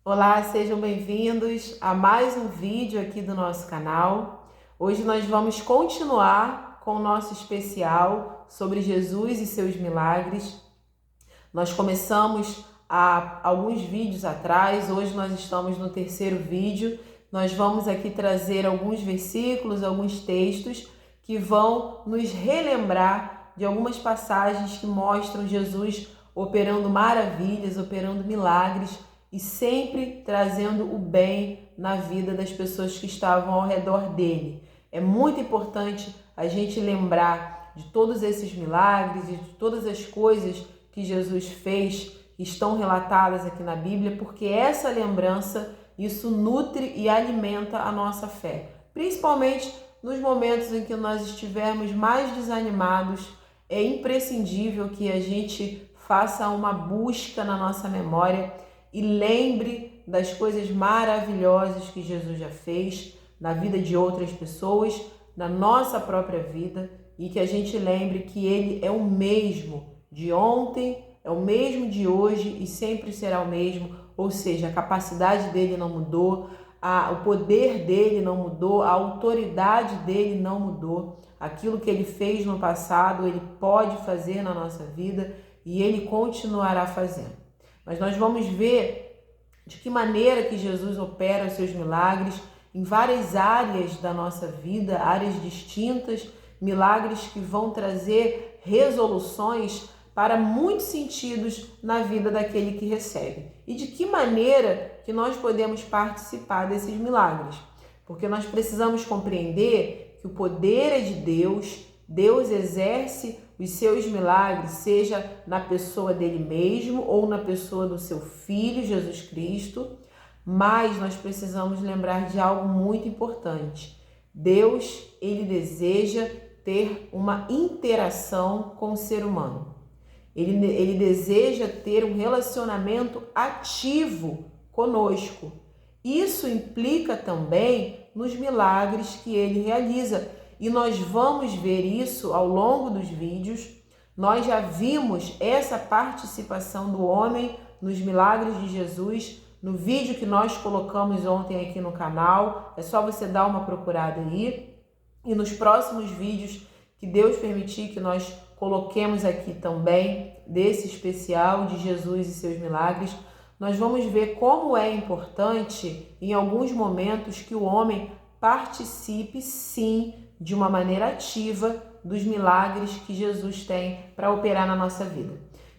Olá, sejam bem-vindos a mais um vídeo aqui do nosso canal. Hoje nós vamos continuar com o nosso especial sobre Jesus e seus milagres. Nós começamos há alguns vídeos atrás, hoje nós estamos no terceiro vídeo. Nós vamos aqui trazer alguns versículos, alguns textos que vão nos relembrar de algumas passagens que mostram Jesus operando maravilhas, operando milagres e sempre trazendo o bem na vida das pessoas que estavam ao redor dele. É muito importante a gente lembrar de todos esses milagres e de todas as coisas que Jesus fez, que estão relatadas aqui na Bíblia, porque essa lembrança, isso nutre e alimenta a nossa fé. Principalmente nos momentos em que nós estivermos mais desanimados, é imprescindível que a gente faça uma busca na nossa memória e lembre das coisas maravilhosas que Jesus já fez na vida de outras pessoas, na nossa própria vida, e que a gente lembre que Ele é o mesmo de ontem, é o mesmo de hoje e sempre será o mesmo, ou seja, a capacidade dele não mudou, o poder dele não mudou, a autoridade dele não mudou. Aquilo que ele fez no passado, ele pode fazer na nossa vida e ele continuará fazendo. Mas nós vamos ver de que maneira que Jesus opera os seus milagres em várias áreas da nossa vida, áreas distintas, milagres que vão trazer resoluções para muitos sentidos na vida daquele que recebe. E de que maneira que nós podemos participar desses milagres? Porque nós precisamos compreender que o poder é de Deus, Deus exerce os seus milagres, seja na pessoa dele mesmo ou na pessoa do seu Filho, Jesus Cristo, mas nós precisamos lembrar de algo muito importante. Deus, ele deseja ter uma interação com o ser humano. Ele deseja ter um relacionamento ativo conosco. Isso implica também nos milagres que ele realiza. E nós vamos ver isso ao longo dos vídeos. Nós já vimos essa participação do homem nos milagres de Jesus no vídeo que nós colocamos ontem aqui no canal. É só você dar uma procurada aí. E nos próximos vídeos que Deus permitir que nós coloquemos aqui também desse especial de Jesus e seus milagres, nós vamos ver como é importante em alguns momentos que o homem participe sim de uma maneira ativa dos milagres que Jesus tem para operar na nossa vida.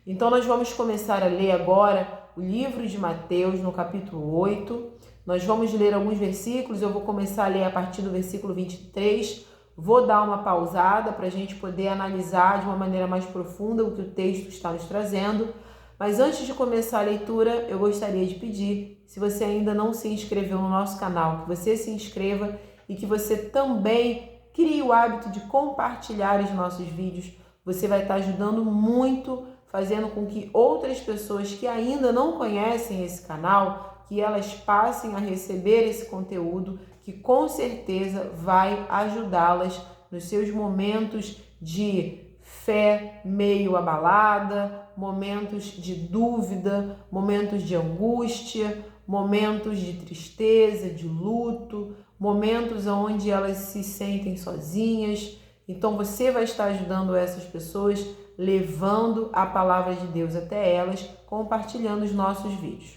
Então nós vamos começar a ler agora o livro de Mateus no capítulo 8. Nós vamos ler alguns versículos, eu vou começar a ler a partir do versículo 23. Vou dar uma pausada para a gente poder analisar de uma maneira mais profunda o que o texto está nos trazendo. Mas antes de começar a leitura, eu gostaria de pedir, se você ainda não se inscreveu no nosso canal, que você se inscreva e que você também crie o hábito de compartilhar os nossos vídeos. Você vai estar ajudando muito, fazendo com que outras pessoas que ainda não conhecem esse canal, que elas passem a receber esse conteúdo, que com certeza vai ajudá-las nos seus momentos de fé meio abalada, momentos de dúvida, momentos de angústia, momentos de tristeza, de luto, momentos onde elas se sentem sozinhas. Então você vai estar ajudando essas pessoas, levando a palavra de Deus até elas, compartilhando os nossos vídeos.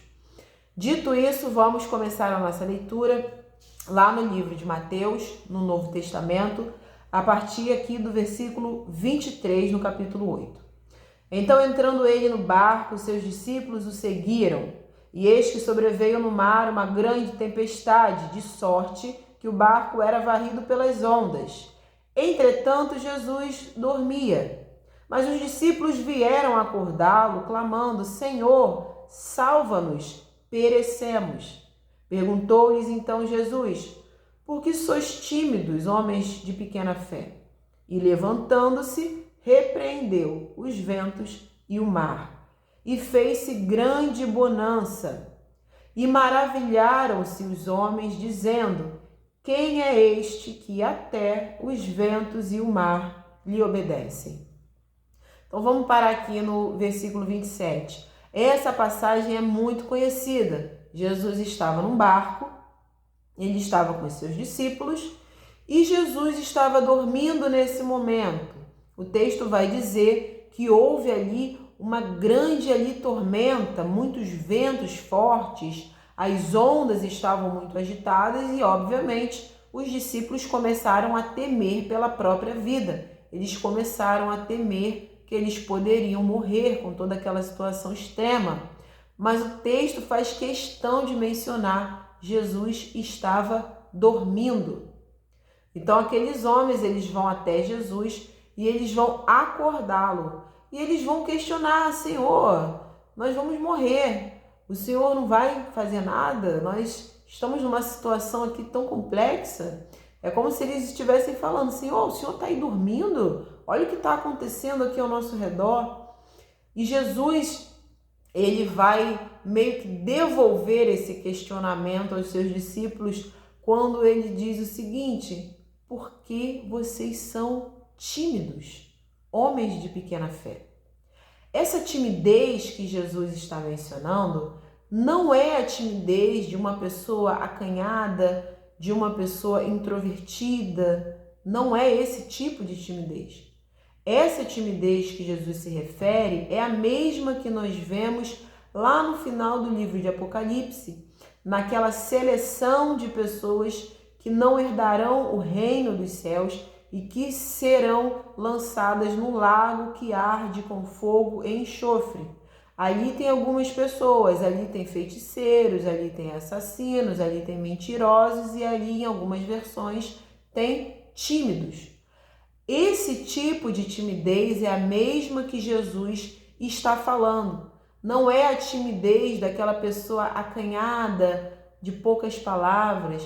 Dito isso, vamos começar a nossa leitura lá no livro de Mateus, no Novo Testamento, a partir aqui do versículo 23, no capítulo 8. Então, entrando ele no barco, seus discípulos o seguiram, e eis que sobreveio no mar uma grande tempestade, de sorte que o barco era varrido pelas ondas. Entretanto, Jesus dormia. Mas os discípulos vieram acordá-lo, clamando: Senhor, salva-nos, perecemos. Perguntou-lhes então Jesus: por que sois tímidos, homens de pequena fé? E levantando-se, repreendeu os ventos e o mar, e fez-se grande bonança. E maravilharam-se os homens, dizendo: quem é este que até os ventos e o mar lhe obedecem? Então vamos parar aqui no versículo 27. Essa passagem é muito conhecida. Jesus estava num barco, ele estava com os seus discípulos e Jesus estava dormindo nesse momento. O texto vai dizer que houve ali uma grande tormenta, muitos ventos fortes, as ondas estavam muito agitadas e, obviamente, os discípulos começaram a temer pela própria vida. Eles começaram a temer que eles poderiam morrer com toda aquela situação extrema. Mas o texto faz questão de mencionar: Jesus estava dormindo. Então aqueles homens, eles vão até Jesus e eles vão acordá-lo. E eles vão questionar: Senhor, nós vamos morrer. O Senhor não vai fazer nada? Nós estamos numa situação aqui tão complexa. É como se eles estivessem falando: Senhor, o Senhor está aí dormindo? Olha o que está acontecendo aqui ao nosso redor. E Jesus, ele vai meio que devolver esse questionamento aos seus discípulos quando ele diz o seguinte: por que vocês são tímidos, homens de pequena fé? Essa timidez que Jesus está mencionando não é a timidez de uma pessoa acanhada, de uma pessoa introvertida. Não é esse tipo de timidez. Essa timidez que Jesus se refere é a mesma que nós vemos lá no final do livro de Apocalipse, naquela seleção de pessoas que não herdarão o reino dos céus e que serão lançadas no lago que arde com fogo e enxofre. Ali tem algumas pessoas, ali tem feiticeiros, ali tem assassinos, ali tem mentirosos e ali em algumas versões tem tímidos. Esse tipo de timidez é a mesma que Jesus está falando. Não é a timidez daquela pessoa acanhada, de poucas palavras.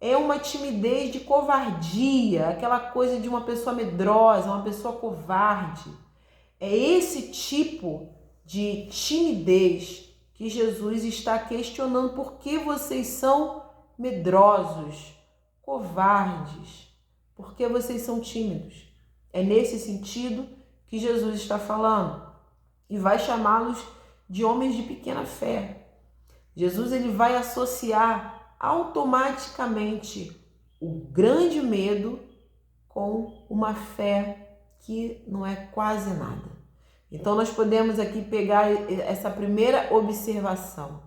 É uma timidez de covardia, aquela coisa de uma pessoa medrosa, uma pessoa covarde. É esse tipo de timidez que Jesus está questionando. Por que vocês são medrosos, covardes? Por que vocês são tímidos? É nesse sentido que Jesus está falando e vai chamá-los de homens de pequena fé. Jesus, ele vai associar automaticamente o grande medo com uma fé que não é quase nada. Então nós podemos aqui pegar essa primeira observação.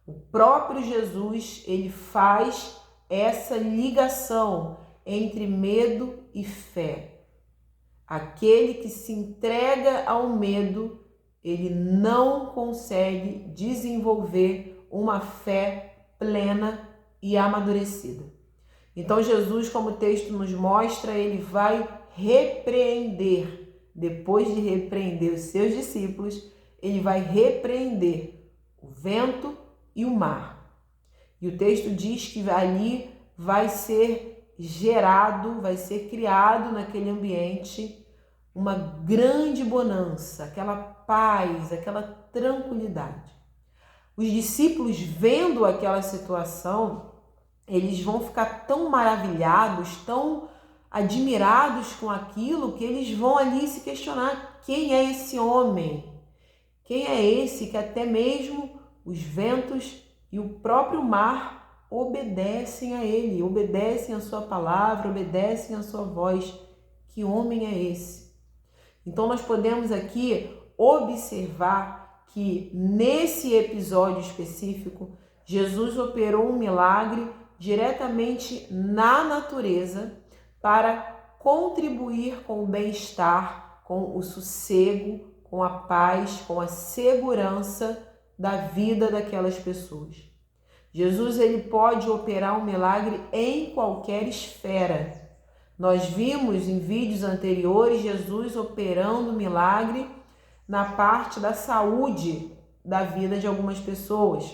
O próprio Jesus, ele faz essa ligação entre medo e fé. Aquele que se entrega ao medo, ele não consegue desenvolver uma fé plena e amadurecida. Então Jesus, como o texto nos mostra, ele vai repreender. Depois de repreender os seus discípulos, ele vai repreender o vento e o mar. E o texto diz que ali vai ser gerado, vai ser criado naquele ambiente uma grande bonança, aquela paz, aquela tranquilidade. Os discípulos, vendo aquela situação, eles vão ficar tão maravilhados, tão admirados com aquilo, que eles vão ali se questionar: quem é esse homem? Quem é esse que até mesmo os ventos e o próprio mar obedecem a ele, obedecem a sua palavra, obedecem a sua voz? Que homem é esse? Então nós podemos aqui observar que nesse episódio específico, Jesus operou um milagre diretamente na natureza para contribuir com o bem-estar, com o sossego, com a paz, com a segurança da vida daquelas pessoas. Jesus, ele pode operar um milagre em qualquer esfera. Nós vimos em vídeos anteriores Jesus operando milagre na parte da saúde da vida de algumas pessoas.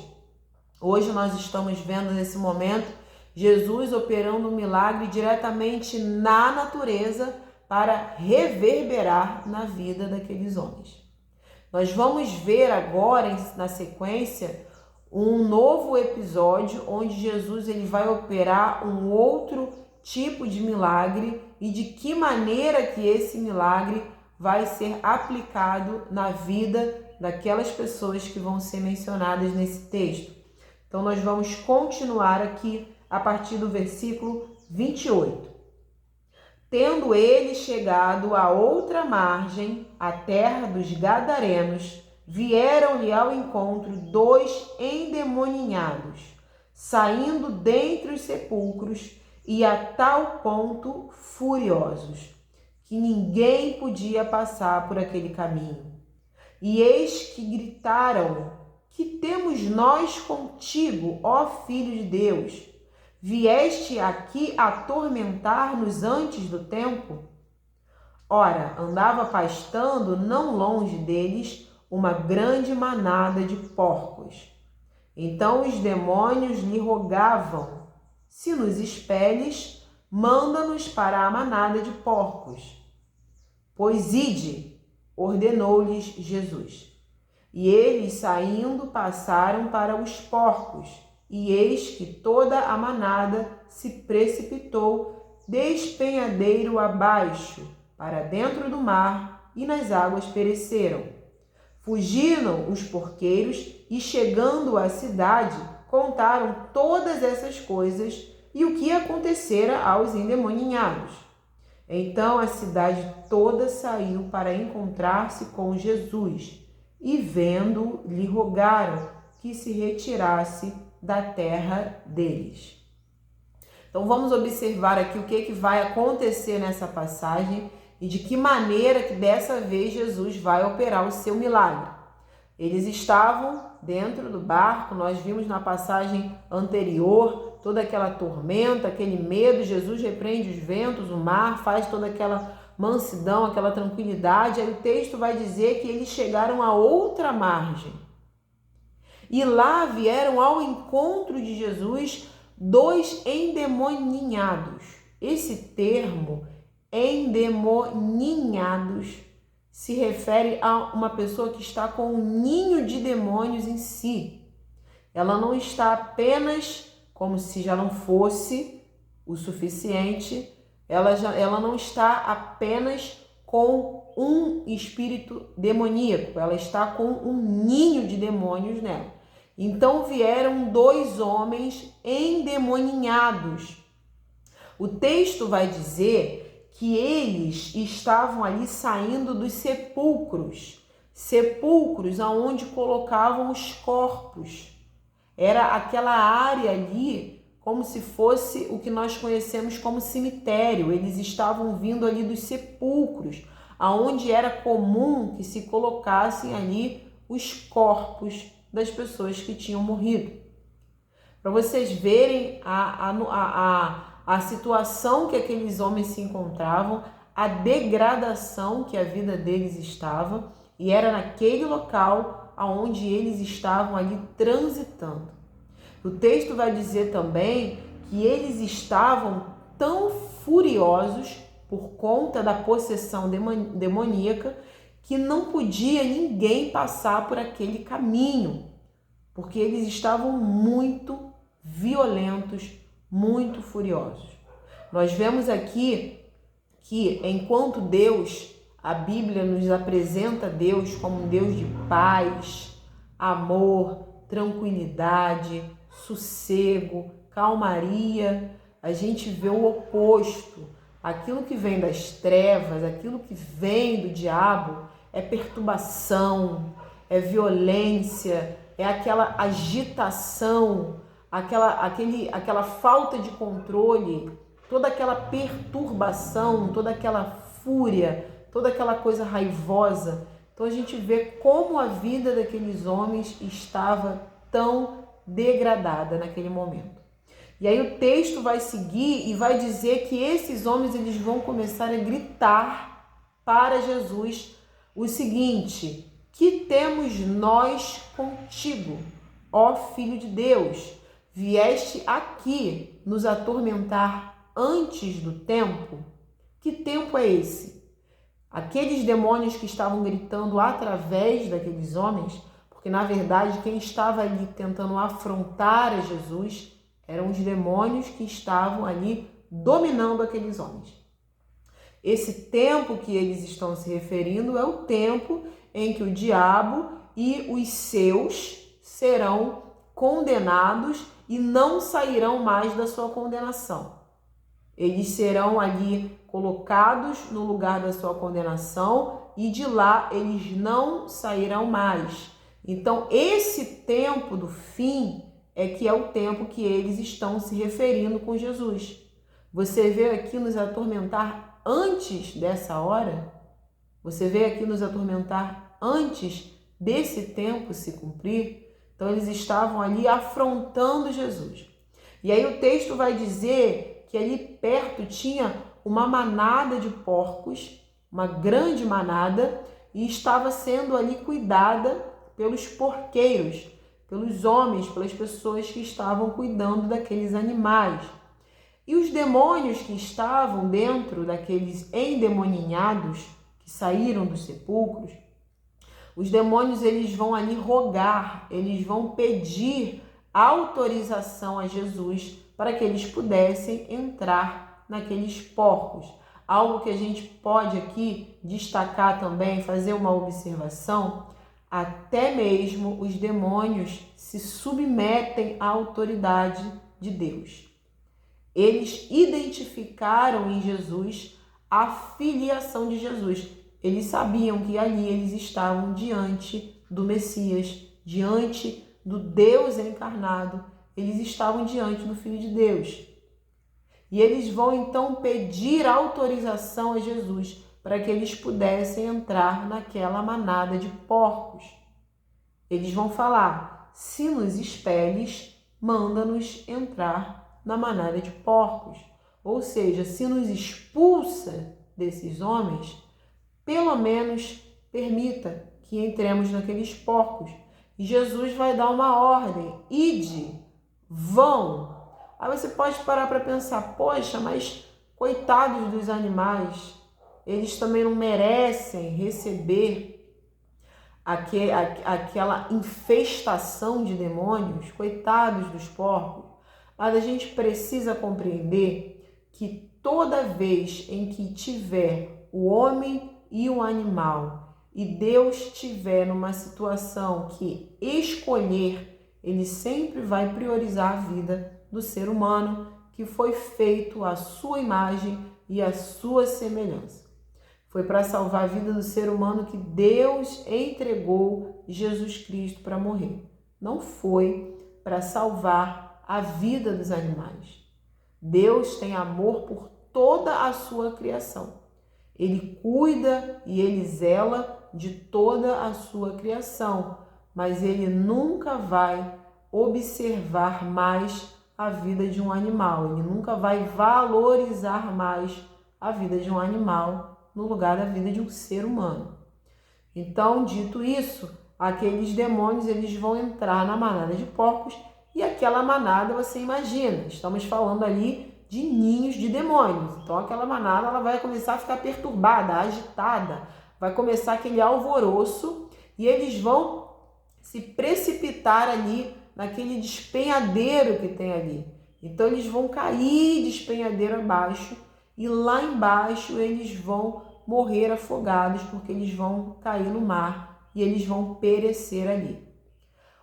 Hoje nós estamos vendo nesse momento Jesus operando um milagre diretamente na natureza para reverberar na vida daqueles homens. Nós vamos ver agora, na sequência, um novo episódio onde Jesus ele vai operar um outro tipo de milagre e de que maneira que esse milagre vai ser aplicado na vida daquelas pessoas que vão ser mencionadas nesse texto. Então nós vamos continuar aqui a partir do versículo 28. Tendo ele chegado à outra margem, a terra dos Gadarenos, vieram-lhe ao encontro 2 endemoninhados, saindo dentre os sepulcros, e a tal ponto furiosos, que ninguém podia passar por aquele caminho. E eis que gritaram: que temos nós contigo, ó Filho de Deus? Vieste aqui atormentar-nos antes do tempo? Ora, andava pastando não longe deles uma grande manada de porcos. Então os demônios lhe rogavam: se nos expeles, manda-nos para a manada de porcos. Pois ide, ordenou-lhes Jesus. E eles, saindo, passaram para os porcos, e eis que toda a manada se precipitou despenhadeiro abaixo, para dentro do mar, e nas águas pereceram. Fugiram os porqueiros e, chegando à cidade, contaram todas essas coisas e o que acontecera aos endemoninhados. Então a cidade toda saiu para encontrar-se com Jesus e, vendo, lhe rogaram que se retirasse da terra deles. Então vamos observar aqui o que vai acontecer nessa passagem e de que maneira que dessa vez Jesus vai operar o seu milagre. Eles estavam dentro do barco, nós vimos na passagem anterior toda aquela tormenta, aquele medo. Jesus repreende os ventos, o mar, faz toda aquela mansidão, aquela tranquilidade. Aí o texto vai dizer que eles chegaram a outra margem. E lá vieram ao encontro de Jesus 2 endemoninhados. Esse termo, endemoninhados, se refere a uma pessoa que está com um ninho de demônios em si. Ela não está apenas, como se já não fosse o suficiente, ela não está apenas com um espírito demoníaco, ela está com um ninho de demônios nela. Então vieram 2 homens endemoninhados. O texto vai dizer que eles estavam ali saindo dos sepulcros, sepulcros aonde colocavam os corpos. Era aquela área ali como se fosse o que nós conhecemos como cemitério. Eles estavam vindo ali dos sepulcros, aonde era comum que se colocassem ali os corpos das pessoas que tinham morrido. Para vocês verem a situação que aqueles homens se encontravam, a degradação que a vida deles estava, e era naquele local aonde eles estavam ali transitando. O texto vai dizer também que eles estavam tão furiosos por conta da possessão demoníaca que não podia ninguém passar por aquele caminho, porque eles estavam muito violentos, muito furiosos. Nós vemos aqui que enquanto Deus, a Bíblia nos apresenta Deus como um Deus de paz, amor, tranquilidade, sossego, calmaria, a gente vê o oposto. Aquilo que vem das trevas, aquilo que vem do diabo é perturbação, é violência, é aquela agitação, aquela falta de controle, toda aquela perturbação, toda aquela fúria, toda aquela coisa raivosa. Então a gente vê como a vida daqueles homens estava tão degradada naquele momento. E aí o texto vai seguir e vai dizer que esses homens eles vão começar a gritar para Jesus o seguinte: que temos nós contigo, ó Filho de Deus? Vieste aqui nos atormentar antes do tempo? Que tempo é esse? Aqueles demônios que estavam gritando através daqueles homens, porque na verdade quem estava ali tentando afrontar a Jesus eram os demônios que estavam ali dominando aqueles homens. Esse tempo que eles estão se referindo é o tempo em que o diabo e os seus serão condenados e não sairão mais da sua condenação. Eles serão ali colocados no lugar da sua condenação e de lá eles não sairão mais. Então, esse tempo do fim é que é o tempo que eles estão se referindo com Jesus. Você veio aqui nos atormentar antes dessa hora? Você veio aqui nos atormentar antes desse tempo se cumprir? Então, eles estavam ali afrontando Jesus. E aí o texto vai dizer que ali perto tinha uma manada de porcos, uma grande manada, e estava sendo ali cuidada pelos porqueiros, pelos homens, pelas pessoas que estavam cuidando daqueles animais. E os demônios que estavam dentro daqueles endemoninhados, que saíram dos sepulcros, os demônios eles vão ali rogar, eles vão pedir autorização a Jesus para que eles pudessem entrar naqueles porcos. Algo que a gente pode aqui destacar também, fazer uma observação, até mesmo os demônios se submetem à autoridade de Deus. Eles identificaram em Jesus a filiação de Jesus. Eles sabiam que ali eles estavam diante do Messias, diante do Deus encarnado. Eles estavam diante do Filho de Deus. E eles vão então pedir autorização a Jesus para que eles pudessem entrar naquela manada de porcos. Eles vão falar: se nos expeles, manda-nos entrar na manada de porcos. Ou seja, se nos expulsa desses homens, pelo menos permita que entremos naqueles porcos. E Jesus vai dar uma ordem: ide, vão. Aí você pode parar para pensar: poxa, mas coitados dos animais, eles também não merecem receber aquela infestação de demônios, coitados dos porcos. Mas a gente precisa compreender que toda vez em que tiver o homem e o animal, e Deus estiver numa situação que escolher, ele sempre vai priorizar a vida do ser humano, que foi feito à sua imagem e à sua semelhança. Foi para salvar a vida do ser humano que Deus entregou Jesus Cristo para morrer. Não foi para salvar a vida dos animais. Deus tem amor por toda a sua criação. Ele cuida e ele zela de toda a sua criação, mas ele nunca vai observar mais a vida de um animal. Ele nunca vai valorizar mais a vida de um animal no lugar da vida de um ser humano. Então, dito isso, aqueles demônios eles vão entrar na manada de porcos e aquela manada, você imagina, estamos falando ali de ninhos de demônios. Então, aquela manada ela vai começar a ficar perturbada, agitada, vai começar aquele alvoroço e eles vão se precipitar ali naquele despenhadeiro que tem ali. Então, eles vão cair despenhadeiro abaixo e lá embaixo eles vão morrer afogados porque eles vão cair no mar e eles vão perecer ali.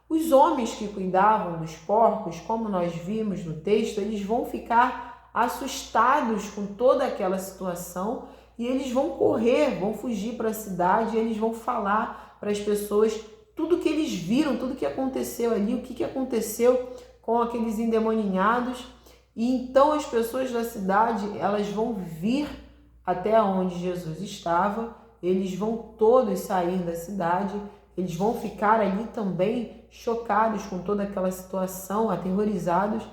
Os homens que cuidavam dos porcos, como nós vimos no texto, eles vão ficar assustados com toda aquela situação e eles vão correr, vão fugir para a cidade e eles vão falar para as pessoas tudo que eles viram, tudo que aconteceu ali, o que aconteceu com aqueles endemoninhados. E então as pessoas da cidade, elas vão vir até onde Jesus estava, eles vão todos sair da cidade, eles vão ficar ali também chocados com toda aquela situação, aterrorizados,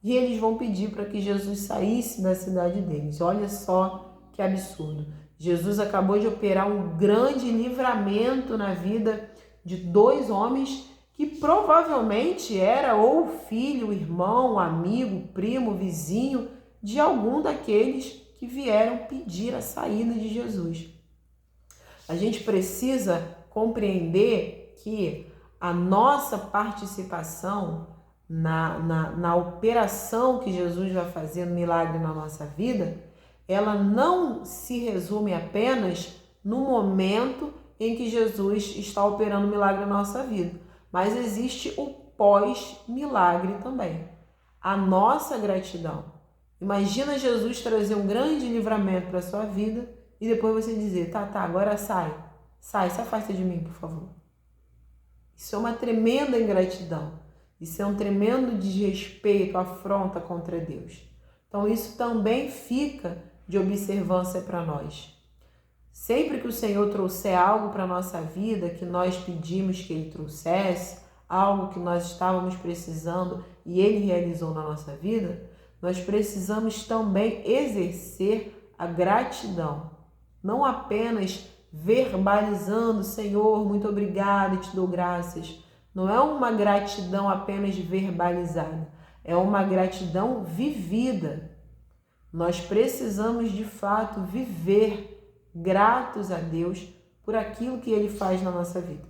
e eles vão pedir para que Jesus saísse da cidade deles. Olha só que absurdo. Jesus acabou de operar um grande livramento na vida de dois homens que provavelmente era ou filho, irmão, amigo, primo, vizinho de algum daqueles que vieram pedir a saída de Jesus. A gente precisa compreender que a nossa participação na operação que Jesus vai fazer no milagre na nossa vida, ela não se resume apenas no momento em que Jesus está operando o milagre na nossa vida, mas existe o pós-milagre também. A nossa gratidão. Imagina Jesus trazer um grande livramento para a sua vida e depois você dizer, tá, agora sai, se afasta de mim, por favor. Isso é uma tremenda ingratidão. Isso é um tremendo desrespeito, afronta contra Deus. Então isso também fica de observância para nós. Sempre que o Senhor trouxer algo para a nossa vida que nós pedimos que Ele trouxesse, algo que nós estávamos precisando e Ele realizou na nossa vida, nós precisamos também exercer a gratidão. Não apenas verbalizando, Senhor, muito obrigada e te dou graças. Não é uma gratidão apenas verbalizada, é uma gratidão vivida. Nós precisamos de fato viver gratos a Deus por aquilo que Ele faz na nossa vida.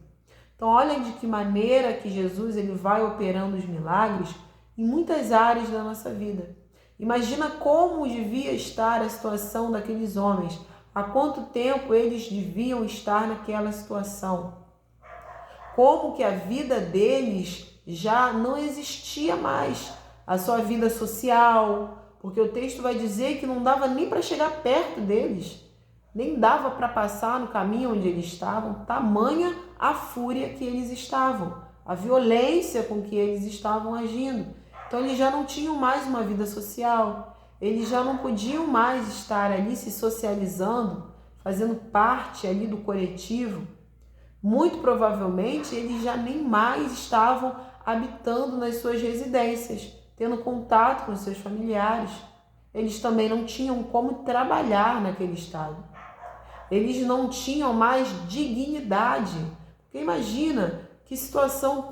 Então olha de que maneira que Jesus ele vai operando os milagres em muitas áreas da nossa vida. Imagina como devia estar a situação daqueles homens, há quanto tempo eles deviam estar naquela situação. Como que a vida deles já não existia mais, a sua vida social, porque o texto vai dizer que não dava nem para chegar perto deles, nem dava para passar no caminho onde eles estavam, tamanha a fúria que eles estavam, a violência com que eles estavam agindo. Então eles já não tinham mais uma vida social, eles já não podiam mais estar ali se socializando, fazendo parte ali do coletivo. Muito provavelmente eles já nem mais estavam habitando nas suas residências, tendo contato com seus familiares. Eles também não tinham como trabalhar naquele estado. Eles não tinham mais dignidade. Porque imagina que situação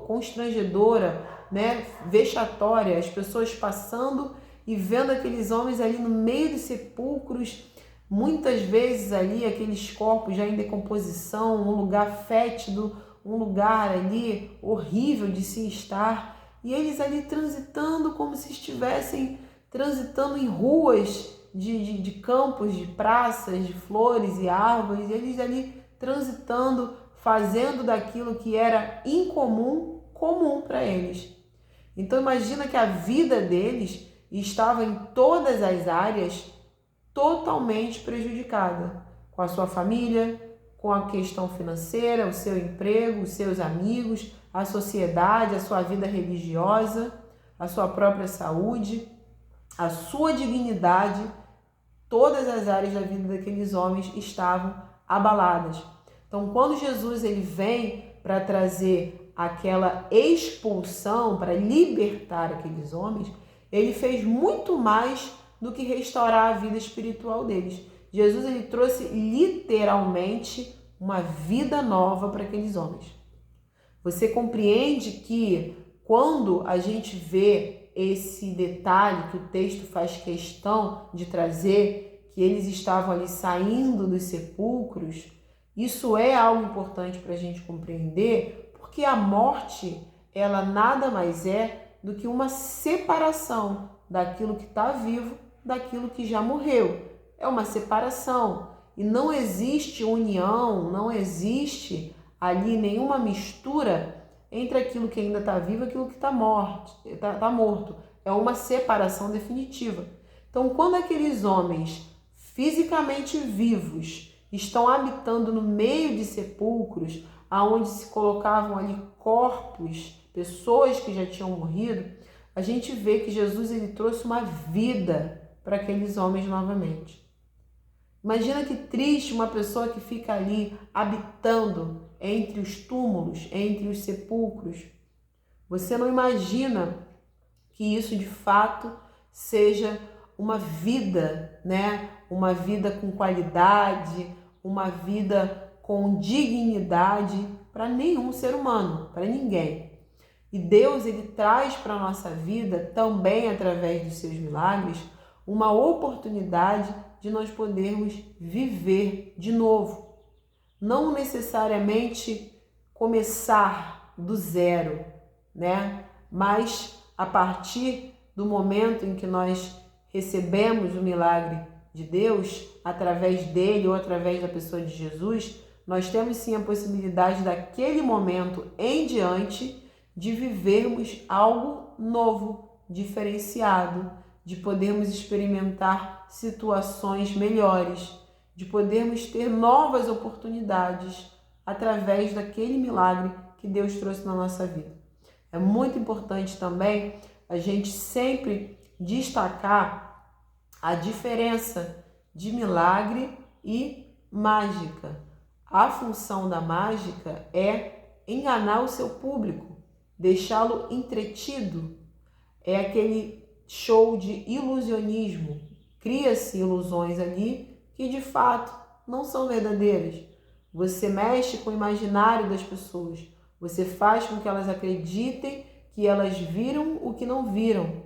constrangedora, né? Vexatória, as pessoas passando e vendo aqueles homens ali no meio dos sepulcros, muitas vezes ali aqueles corpos já em decomposição, um lugar fétido, um lugar ali horrível de se estar, e eles ali transitando como se estivessem transitando em ruas de campos, de praças, de flores e árvores, e eles ali transitando, fazendo daquilo que era incomum, comum para eles. Então imagina que a vida deles estava em todas as áreas totalmente prejudicada, com a sua família, com a questão financeira, o seu emprego, os seus amigos, a sociedade, a sua vida religiosa, a sua própria saúde, a sua dignidade. Todas as áreas da vida daqueles homens estavam abaladas. Então, quando Jesus ele vem para trazer aquela expulsão, para libertar aqueles homens, ele fez muito mais do que restaurar a vida espiritual deles. Jesus ele trouxe literalmente uma vida nova para aqueles homens. Você compreende que quando a gente vê esse detalhe que o texto faz questão de trazer, que eles estavam ali saindo dos sepulcros, isso é algo importante para a gente compreender, porque a morte, ela nada mais é do que uma separação daquilo que está vivo, daquilo que já morreu. É uma separação e não existe união, não existe ali nenhuma mistura entre aquilo que ainda está vivo e aquilo que está morto. É uma separação definitiva. Então, quando aqueles homens fisicamente vivos estão habitando no meio de sepulcros, aonde se colocavam ali corpos, pessoas que já tinham morrido, a gente vê que Jesus ele trouxe uma vida para aqueles homens novamente. Imagina que triste uma pessoa que fica ali habitando entre os túmulos, entre os sepulcros. Você não imagina que isso de fato seja uma vida, né? Uma vida com qualidade, uma vida com dignidade para nenhum ser humano, para ninguém. E Deus ele traz para a nossa vida também através dos seus milagres uma oportunidade de nós podermos viver de novo. Não necessariamente começar do zero, né? Mas a partir do momento em que nós recebemos o milagre de Deus, através dele ou através da pessoa de Jesus, nós temos sim a possibilidade daquele momento em diante de vivermos algo novo, diferenciado, de podermos experimentar situações melhores, de podermos ter novas oportunidades através daquele milagre que Deus trouxe na nossa vida. É muito importante também a gente sempre destacar a diferença de milagre e mágica. A função da mágica é enganar o seu público, deixá-lo entretido. É aquele show de ilusionismo. Cria-se ilusões ali que de fato não são verdadeiras. Você mexe com o imaginário das pessoas. Você faz com que elas acreditem que elas viram o que não viram.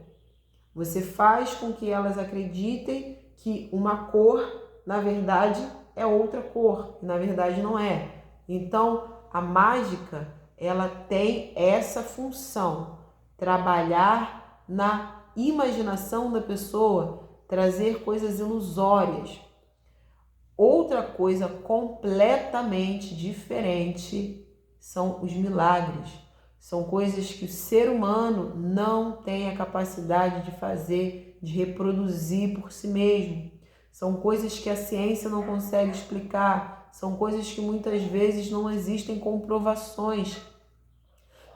Você faz com que elas acreditem que uma cor, na verdade, é outra cor, e na verdade não é. Então, a mágica, ela tem essa função, trabalhar na imaginação da pessoa, trazer coisas ilusórias. Outra coisa completamente diferente são os milagres. São coisas que o ser humano não tem a capacidade de fazer, de reproduzir por si mesmo. São coisas que a ciência não consegue explicar. São coisas que muitas vezes não existem comprovações.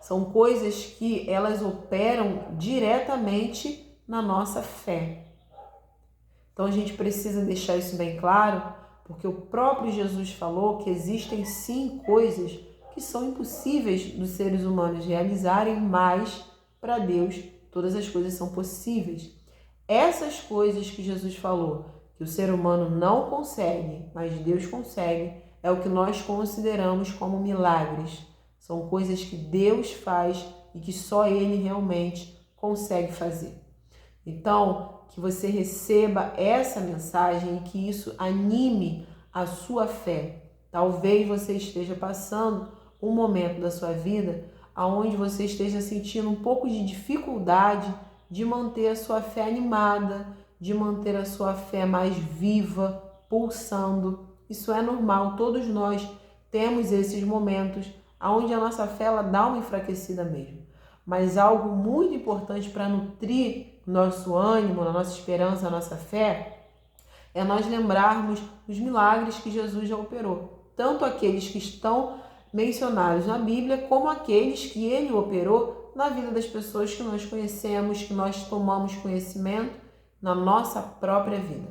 São coisas que elas operam diretamente na nossa fé. Então a gente precisa deixar isso bem claro, porque o próprio Jesus falou que existem sim coisas que são impossíveis dos seres humanos realizarem, mas para Deus todas as coisas são possíveis. Essas coisas que Jesus falou, que o ser humano não consegue, mas Deus consegue, é o que nós consideramos como milagres. São coisas que Deus faz e que só Ele realmente consegue fazer. Então, que você receba essa mensagem e que isso anime a sua fé. Talvez você esteja passando um momento da sua vida onde você esteja sentindo um pouco de dificuldade de manter a sua fé animada, de manter a sua fé mais viva, pulsando. Isso é normal, todos nós temos esses momentos onde a nossa fé ela dá uma enfraquecida mesmo. Mas algo muito importante para nutrir nosso ânimo, a nossa esperança, a nossa fé, é nós lembrarmos dos milagres que Jesus já operou. Tanto aqueles que estão mencionados na Bíblia, como aqueles que Ele operou na vida das pessoas que nós conhecemos, que nós tomamos conhecimento na nossa própria vida.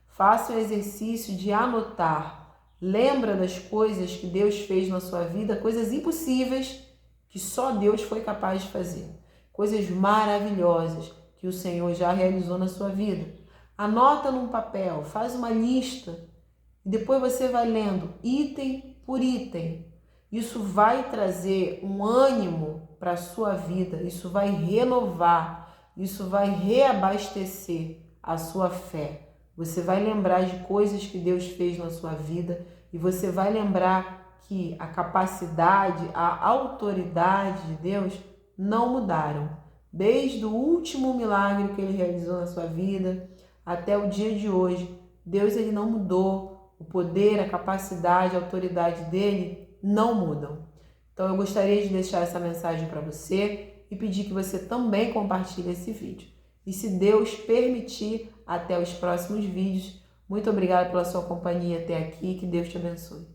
Faça o exercício de anotar. Lembra das coisas que Deus fez na sua vida, coisas impossíveis que só Deus foi capaz de fazer. Coisas maravilhosas que o Senhor já realizou na sua vida. Anota num papel, faz uma lista e depois você vai lendo item por item. Isso vai trazer um ânimo para a sua vida, isso vai renovar, isso vai reabastecer a sua fé. Você vai lembrar de coisas que Deus fez na sua vida e você vai lembrar que a capacidade, a autoridade de Deus não mudaram. Desde o último milagre que Ele realizou na sua vida até o dia de hoje, Deus ele não mudou. O poder, a capacidade, a autoridade dele não mudam. Então eu gostaria de deixar essa mensagem para você e pedir que você também compartilhe esse vídeo. E se Deus permitir, até os próximos vídeos. Muito obrigada pela sua companhia até aqui. Que Deus te abençoe.